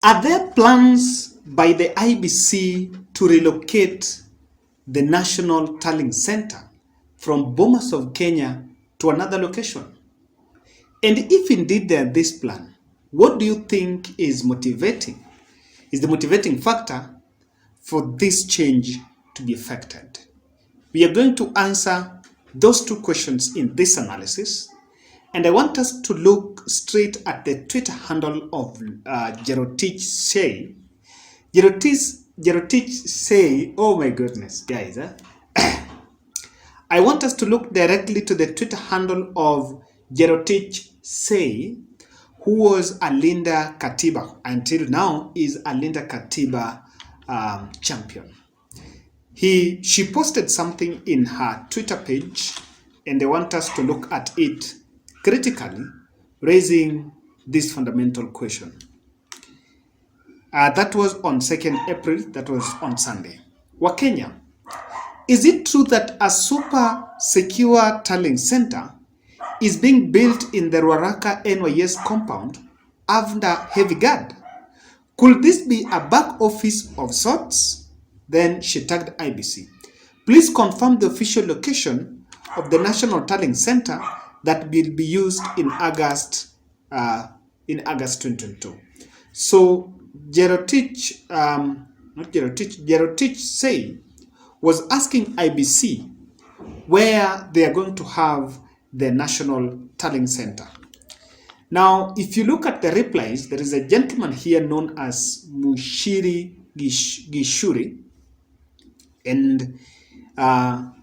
Are there plans by the IEBC to relocate the National Tallying Center from Bomas of Kenya to another location? And if indeed there is this plan, what do you think is the motivating factor for this change to be effected? We are going to answer those two questions in this analysis, and I want us to look straight at the Twitter handle of Jerotich Say. Jerotich Say, oh my goodness, guys. I want us to look directly to the Twitter handle of Jerotich Say, who was a Linda Katiba, until now is a Linda Katiba champion. She posted something in her Twitter page, and I want us to look at it critically, raising this fundamental question. That was on 2nd April, that was on Sunday. Wakenya, is it true that a super secure tallying center is being built in the Ruaraka NYS compound under heavy guard? Could this be a back office of sorts? Then she tagged IEBC. Please confirm the official location of the National Tallying Center that will be used in August 2022. So Jerotich Say was asking IEBC where they are going to have the National Tallying Center. Now, if you look at the replies, there is a gentleman here known as Mushiri Gishuri, and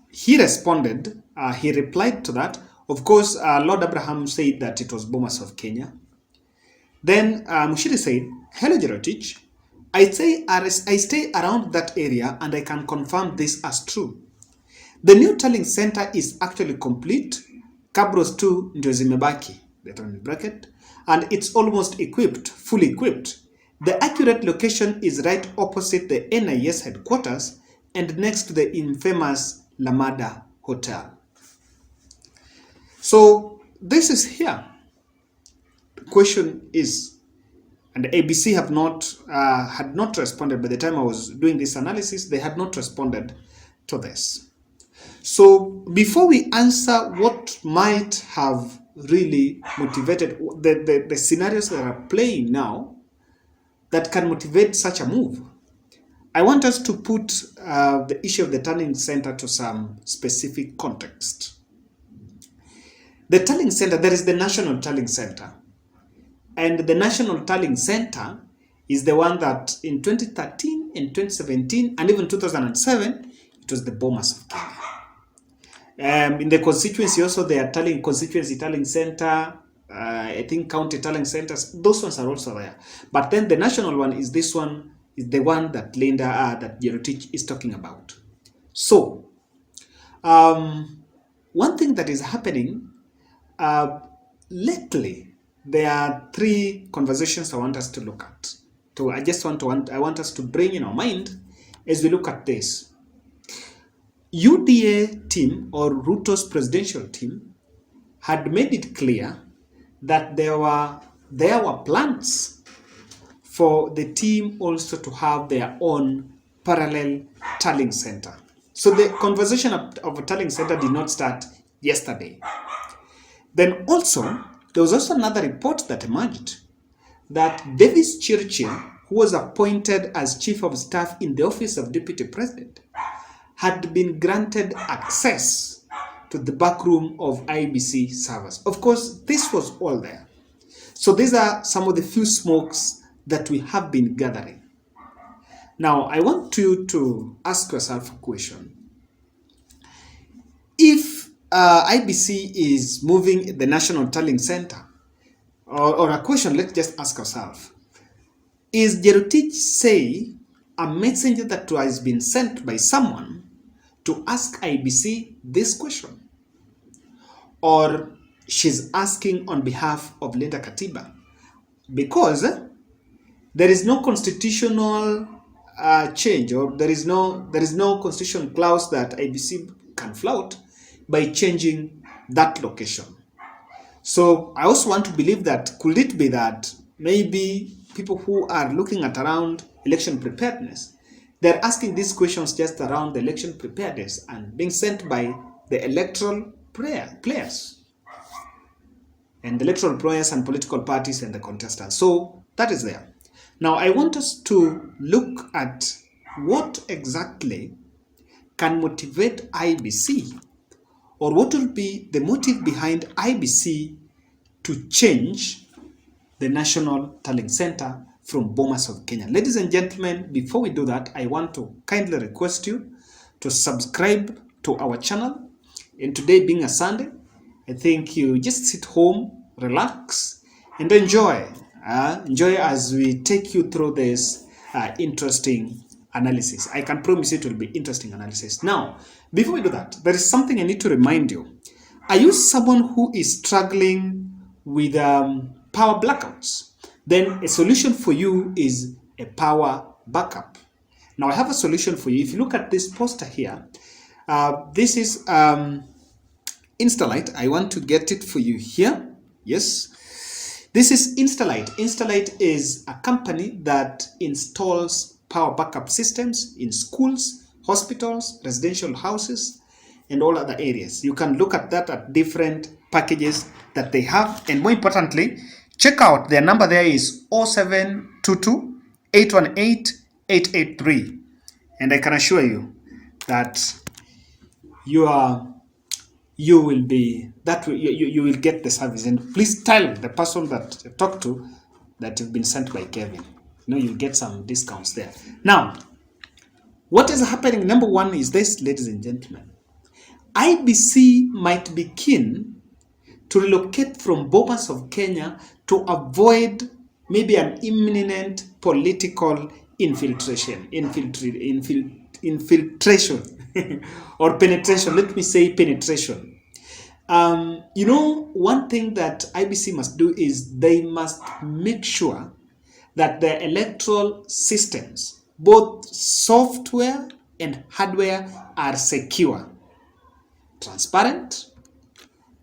he responded, he replied to that. Of course, Lord Abraham said that it was Bomas of Kenya. Then Mushiri said, hello Jerotich, I stay around that area and I can confirm this as true. The new tallying center is actually complete. Cabros 2 ndio zimebaki, and it's almost equipped, fully equipped. The accurate location is right opposite the NIS headquarters and next to the infamous Lamada Hotel. So this is here. The question is, and ABC had not responded by the time I was doing this analysis. They had not responded to this. So before we answer what might have really motivated the scenarios that are playing now that can motivate such a move, I want us to put the issue of the tallying center to some specific context. The tallying center, there is the National Tallying Center. And the National Tallying Center is the one that in 2013 and 2017 and even 2007, it was the Bomas of Kenya. In the constituency also, they are constituency tallying center, I think county tallying centers, those ones are also there. But then the national one is this one, is the one that that Jerotich is talking about. So, one thing that is happening lately, there are three conversations I want us to look at. I want us to bring in our mind as we look at this. UDA team or Ruto's presidential team had made it clear that there were plans for the team also to have their own parallel tallying center. So the conversation of a tallying center did not start yesterday. Then also, there was also another report that emerged that Davis Chirchir, who was appointed as Chief of Staff in the Office of Deputy President, had been granted access to the back room of IEBC servers. Of course, this was all there. So these are some of the few smokes that we have been gathering. Now, I want you to ask yourself a question. If IEBC is moving the National Tallying Center, or a question, let's just ask ourselves, is Jerotich Say a messenger that has been sent by someone to ask IEBC this question? Or she's asking on behalf of Linda Katiba? Because there is no constitutional change, or there is no constitutional clause that IEBC can flout by changing that location. So I also want to believe that could it be that maybe people who are looking at around election preparedness, they're asking these questions just around the election preparedness and being sent by the electoral players and the electoral players and political parties and the contestants. So that is there. Now I want us to look at what exactly can motivate IEBC, or what will be the motive behind IEBC to change the National Tallying Center from Bomas of Kenya. Ladies and gentlemen, before we do that, I want to kindly request you to subscribe to our channel. And today being a Sunday, I think you just sit home, relax, and enjoy. Enjoy as we take you through this interesting analysis. I can promise it will be interesting analysis. Now, before we do that, there is something I need to remind you. Are you someone who is struggling with power blackouts? Then a solution for you is a power backup. Now I have a solution for you. If you look at this poster here, this is Instalight. I want to get it for you here. Yes. This is Instalight. Instalight is a company that installs power backup systems in schools, hospitals, residential houses, and all other areas. You can look at that at different packages that they have. And more importantly, check out their number. There is 0722 818 883. And I can assure you that you will get the service. And please tell the person that you talk to that you've been sent by Kevin. You'll get some discounts there. Now, what is happening? Number one is this, ladies and gentlemen. IEBC might be keen to relocate from Bomas of Kenya to avoid maybe an imminent political infiltration or penetration. Let me say penetration. One thing that IEBC must do is they must make sure that the electoral systems, both software and hardware, are secure, transparent,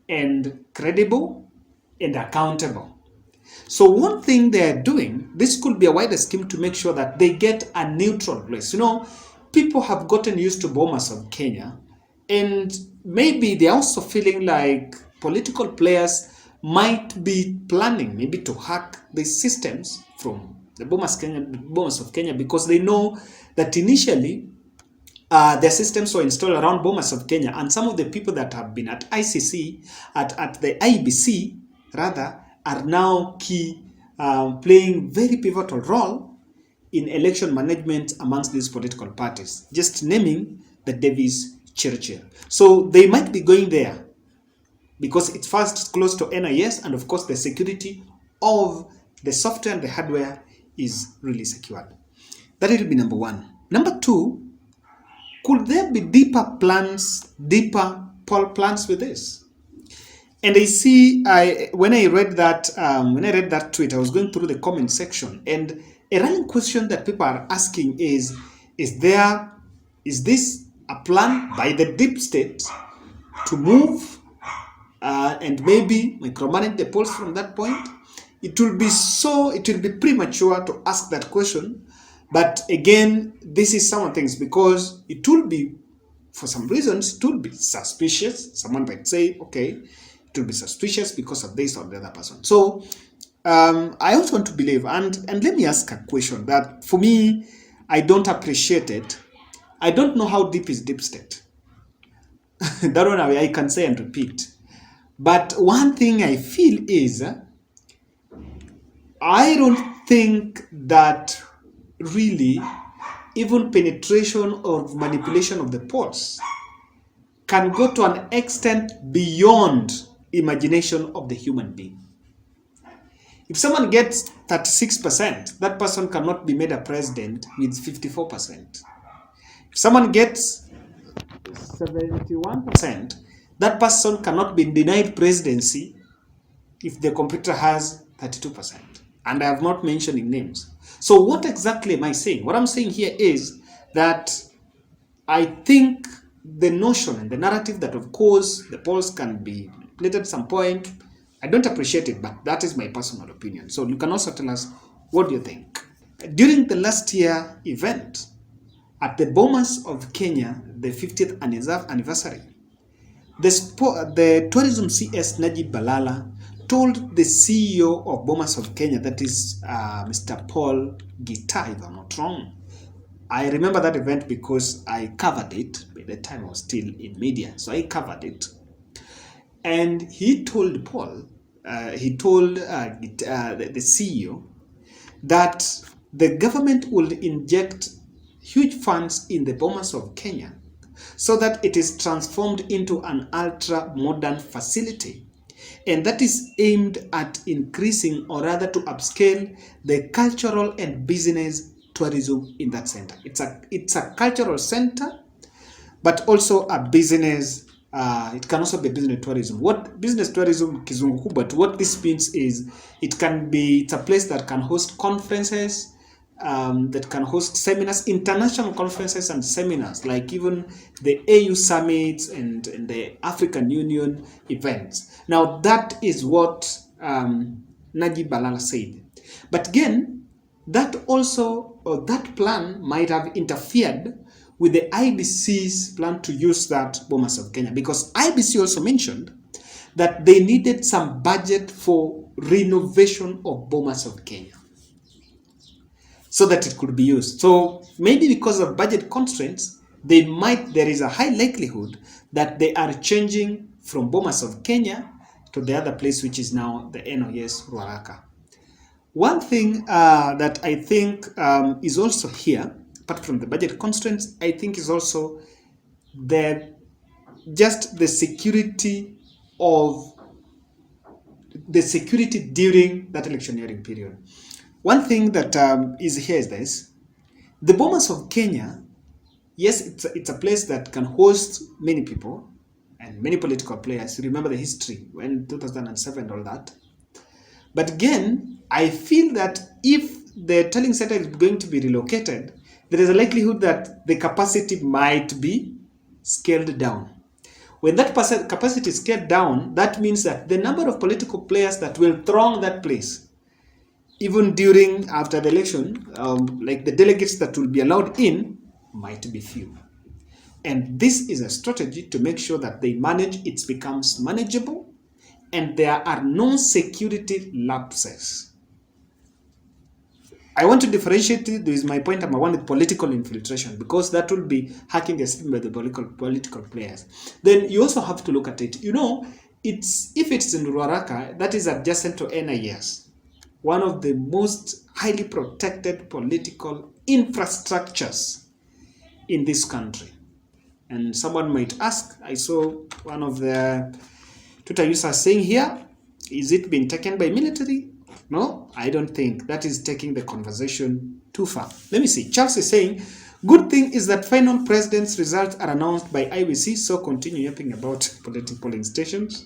and credible, and accountable. So one thing they're doing, this could be a wider scheme to make sure that they get a neutral place. People have gotten used to Bomas of Kenya, and maybe they're also feeling like political players might be planning maybe to hack these systems from the Bomas of Kenya, because they know that initially their systems were installed around Bomas of Kenya, and some of the people that have been at ICC, at the IEBC rather, are now playing very pivotal role in election management amongst these political parties, just naming the Davis Chirchir. So they might be going there because it's first close to NIS, and of course the security of the software and the hardware is really secured. That will be number one. Number two, could there be deeper poll plans with this? And I see, when I read that tweet, I was going through the comment section, and a running question that people are asking is this a plan by the deep state to move and maybe micromanage the polls from that point? It will be premature to ask that question. But again, this is some things, because it will be, for some reasons, it will be suspicious. Someone might say, okay, it will be suspicious because of this or the other person. So I also want to believe, and let me ask a question that for me, I don't appreciate it. I don't know how deep is deep state. That one I can say and repeat. But one thing I feel is, I don't think that really even penetration or manipulation of the polls can go to an extent beyond imagination of the human being. If someone gets 36%, that person cannot be made a president with 54%. If someone gets 71%, that person cannot be denied presidency if the computer has 32%. And I have not mentioned names. So what exactly am I saying? What I'm saying here is that I think the notion and the narrative that, of course, the polls can be manipulated at some point, I don't appreciate it, but that is my personal opinion. So you can also tell us What do you think? During the last year event at the Bomas of Kenya, the 50th anniversary, the tourism CS Najib Balala told the CEO of Bomas of Kenya, that is Mr. Paul Gita, if I'm not wrong. I remember that event because I covered it. By the time I was still in media, so I covered it. And he told Paul, the CEO, that the government will inject huge funds in the Bomas of Kenya so that it is transformed into an ultra-modern facility, and that is aimed at increasing, or rather to upscale, the cultural and business tourism in that center. It's a cultural center, but also a business. It can also be business tourism. What business tourism kizungu, but what this means is it's a place that can host conferences, that can host seminars, international conferences and seminars, like even the AU summits and the African Union events. Now that is what Najib Balala said. But again, that plan might have interfered with the IEBC's plan to use that Bomas of Kenya, because IEBC also mentioned that they needed some budget for renovation of Bomas of Kenya so that it could be used. So maybe because of budget constraints, there is a high likelihood that they are changing from Bomas of Kenya to the other place, which is now the NOS Ruaraka. One thing that I think is also here, apart from the budget constraints, I think is also the security during that electioneering period. One thing that is here is this: the Bomas of Kenya, yes, it's a place that can host many people and many political players. You remember the history when 2007 and all that. But again, I feel that if the tallying center is going to be relocated, there is a likelihood that the capacity might be scaled down. When that capacity is scaled down, that means that the number of political players that will throng that place, even after the election, like the delegates that will be allowed in, might be few. And this is a strategy to make sure that it becomes manageable and there are no security lapses. I want to differentiate this is my point number one with political infiltration, because that will be hacking the system by the political players. Then you also have to look at it. If it's in Ruaraka, that is adjacent to NIS, one of the most highly protected political infrastructures in this country. And someone might ask, I saw one of the Twitter users saying here, is it being taken by military? No, I don't think. That is taking the conversation too far. Let me see. Charles is saying, good thing is that final president's results are announced by IEBC, so continue yapping about political polling stations.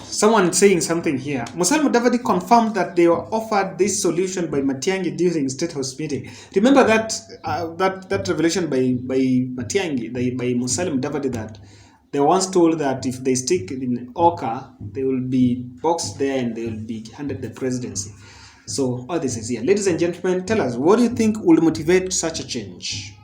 Someone saying something here. Musalia Mudavadi confirmed that they were offered this solution by Matiang'i during State House meeting. Remember that revelation by Matiang'i, by Musalia Mudavadi, that they were once told that if they stick in Oka, they will be boxed there and they will be handed the presidency. So all this is here. Ladies and gentlemen, tell us, what do you think will motivate such a change?